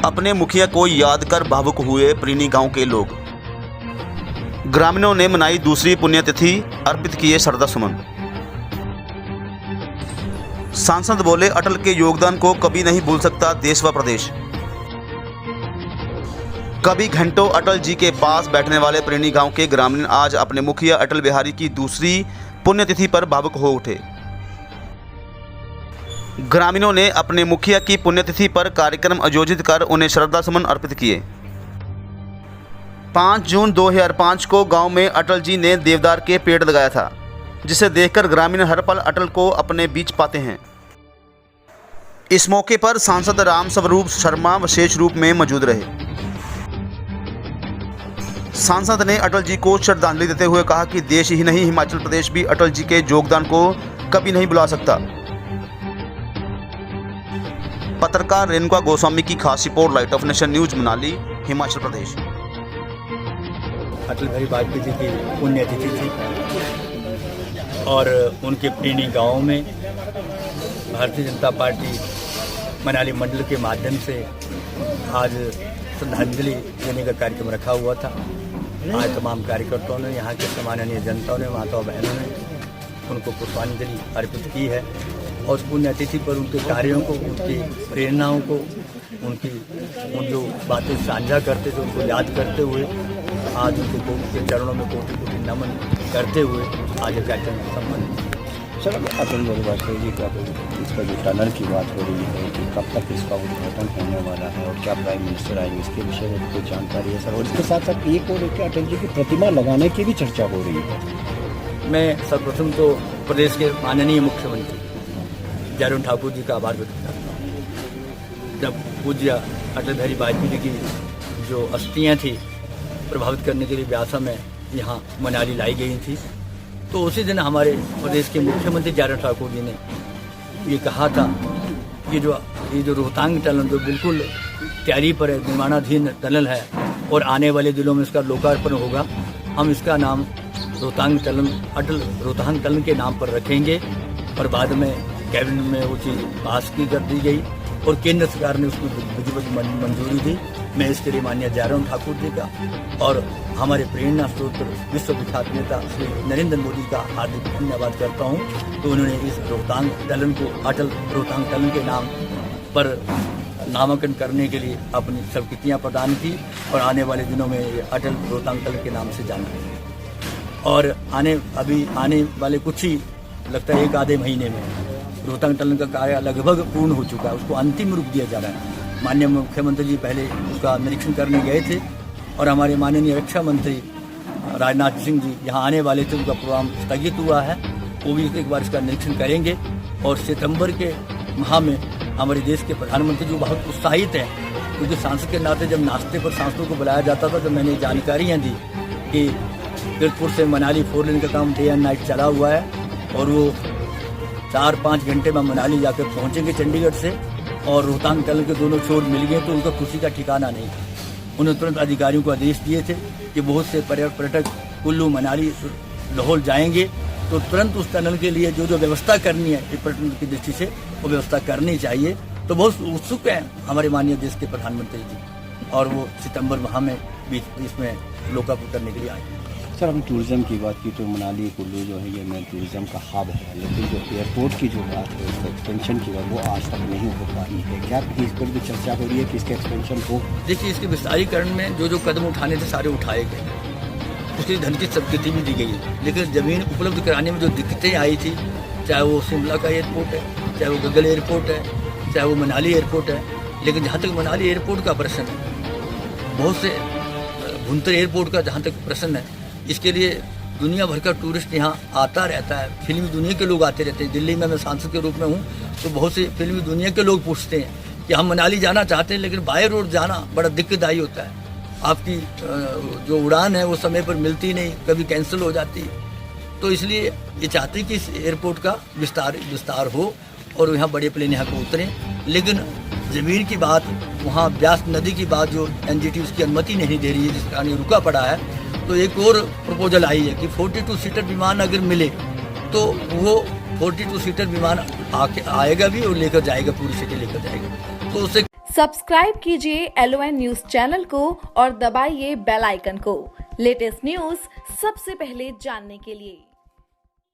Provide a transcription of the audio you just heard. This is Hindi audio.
अपने मुखिया को याद कर भावुक हुए प्रीणी गांव के लोग। ग्रामीणों ने मनाई दूसरी पुण्यतिथि, अर्पित किए श्रद्धासुमन। सांसद बोले, अटल के योगदान को कभी नहीं भूल सकता देश व प्रदेश। कभी घंटों अटल जी के पास बैठने वाले प्रीणी गांव के ग्रामीण आज अपने मुखिया अटल बिहारी की दूसरी पुण्यतिथि पर भावुक हो उठे। ग्रामीणों ने अपने मुखिया की पुण्यतिथि पर कार्यक्रम आयोजित कर उन्हें श्रद्धासुमन अर्पित किए। 5 जून 2005 को गांव में अटल जी ने देवदार के पेड़ लगाया था, जिसे देखकर ग्रामीण हर पल अटल को अपने बीच पाते हैं। इस मौके पर सांसद राम स्वरूप शर्मा विशेष रूप में मौजूद रहे। सांसद ने अटल जी को श्रद्धांजलि देते हुए कहा कि देश ही नहीं, हिमाचल प्रदेश भी अटल जी के योगदान को कभी नहीं भुला सकता। पत्रकार रेणुका गोस्वामी की खास रिपोर्ट, light of nation news, Manali, Himachal Pradesh. Atal Bihari Vajpayee ji की पुण्यतिथि थी और उनके प्रीणी गांव में भारतीय जनता पार्टी मनाली मंडल के माध्यम से आज श्रद्धांजलि देने का कार्यक्रम रखा हुआ था। आज तमाम कार्यकर्ताओं ने, यहाँ के सम्माननीय जनताओं ने, माताओं बहनों ने उनको पुष्पांजलि अर्पित की है और उस पुण्यतिथि पर उनके कार्यों को, उनकी प्रेरणाओं को, उन जो बातें साझा करते थे उनको याद करते हुए आज उनके चरणों में कोटि कोटि नमन करते हुए आज ये कार्यक्रम संपन्न। सर, अटल बिहारी वाजपेयी जी का इसका जो टनल की बात हो रही है कि कब तक इसका उद्घाटन होने वाला है और क्या प्राइम मिनिस्टर आएंगे, इसके विषय में कुछ जानकारी है सर? और इसके साथ साथ एक और एक अटल जी की प्रतिमा लगाने की भी चर्चा हो रही है। मैं सर्वप्रथम तो प्रदेश के माननीय मुख्यमंत्री जयराम ठाकुर जी का आभार व्यक्त करता हूँ। जब पूज्य अटल बिहारी वाजपेयी जी की जो अस्थियाँ थी प्रभावित करने के लिए व्यासा में यहाँ मनाली लाई गई थी, तो उसी दिन हमारे प्रदेश के मुख्यमंत्री जयराम ठाकुर जी ने ये कहा था कि ये जो रोहतांग टनल जो बिल्कुल तैयारी पर है, निर्माणाधीन टनल है और आने वाले दिनों में इसका लोकार्पण होगा, हम इसका नाम रोहतांग टनल, अटल रोहतांग टनल के नाम पर रखेंगे। और बाद में कैबिनेट में वो चीज़ पास की कर दी गई और केंद्र सरकार ने उसको विधिवत मंजूरी दी। मैं इसके लिए माननीय जयराम ठाकुर जी का और हमारे प्रेरणा स्रोत विश्व विख्यात नेता श्री नरेंद्र मोदी का हार्दिक धन्यवाद करता हूं। तो उन्होंने इस रोहतांग टनल को अटल रोहतांग टनल के नाम पर नामांकन करने के लिए अपनी स्वीकृतियाँ प्रदान की और आने वाले दिनों में ये अटल रोहतांग टनल के नाम से जाना है। और आने वाले कुछ ही लगता है 1 आधे महीने में रोहतांग टनल का कार्य लगभग पूर्ण हो चुका है, उसको अंतिम रूप दिया जा रहा है। माननीय मुख्यमंत्री जी पहले उसका निरीक्षण करने गए थे और हमारे माननीय रक्षा मंत्री राजनाथ सिंह जी यहाँ आने वाले थे, उनका प्रोग्राम स्थगित हुआ है, वो भी एक बार इसका निरीक्षण करेंगे। और सितंबर के माह में हमारे देश के प्रधानमंत्री जो बहुत उत्साहित हैं, क्योंकि सांसद के नाते जब नाश्ते पर सांसदों को बुलाया जाता था, जब मैंने जानकारियाँ दी कि कीरतपुर से मनाली 4 लेन का काम डे एंड नाइट चला हुआ है और वो 4-5 घंटे में मनाली जाकर पहुँचेंगे चंडीगढ़ से और रोहतांग टनल के दोनों छोर मिल गए, तो उनका खुशी का ठिकाना नहीं था। उन्होंने तुरंत अधिकारियों को आदेश दिए थे कि बहुत से पर्यटक कुल्लू, मनाली, लाहौल जाएंगे, तो तुरंत उस टनल के लिए जो व्यवस्था करनी है पर्यटन की दृष्टि से वो व्यवस्था करनी चाहिए। तो बहुत उत्सुक हैं हमारे माननीय देश के प्रधानमंत्री जी और वो सितंबर माह में बीच में लोकार्पण करने के लिए आए। सर, हम टूरिज़्म की बात की तो मनाली कुल्लू जो है ये मेन टूरिज़्म का हब है, लेकिन जो एयरपोर्ट की जो बात है, उसका एक्सपेंशन की बात वो आज तक नहीं हो पाई है। क्या इस पर भी चर्चा हो रही है कि इसके एक्सपेंशन हो? देखिए, इसके विस्तारीकरण में जो कदम उठाने थे सारे उठाए गए, उसके लिए धन की स्वीकृति भी दी गई है, लेकिन ज़मीन उपलब्ध कराने में जो दिक्कतें आई थी, चाहे वो शिमला का एयरपोर्ट है, चाहे वो गगल एयरपोर्ट है, चाहे वो मनाली एयरपोर्ट है, लेकिन जहाँ तक मनाली एयरपोर्ट का प्रश्न है, बहुत से भुंतर एयरपोर्ट का जहाँ तक प्रश्न है, इसके लिए दुनिया भर का टूरिस्ट यहाँ आता रहता है, फिल्मी दुनिया के लोग आते रहते हैं। दिल्ली में मैं सांसद के रूप में हूँ, तो बहुत से फिल्मी दुनिया के लोग पूछते हैं कि हम मनाली जाना चाहते हैं, लेकिन बाय रोड जाना बड़ा दिक्कतदायी होता है। आपकी जो उड़ान है वो समय पर मिलती नहीं, कभी कैंसिल हो जाती। तो इसलिए ये चाहते हैं कि इस एयरपोर्ट का विस्तार हो और यहाँ बड़े प्लेन यहाँ को उतरें। लेकिन ज़मीन की बात, वहाँ ब्यास नदी की बात जो एनजीटी उसकी अनुमति नहीं दे रही है, जिस कारण ये रुका पड़ा है। तो एक और प्रपोजल आई है कि 42 सीटर विमान अगर मिले तो वो 42 सीटर विमान आएगा भी और लेकर जाएगा, पूरी सिटी लेकर जाएगा। तो उससे सब्सक्राइब कीजिए LON न्यूज चैनल को और दबाइए बेल आइकन को लेटेस्ट न्यूज सबसे पहले जानने के लिए।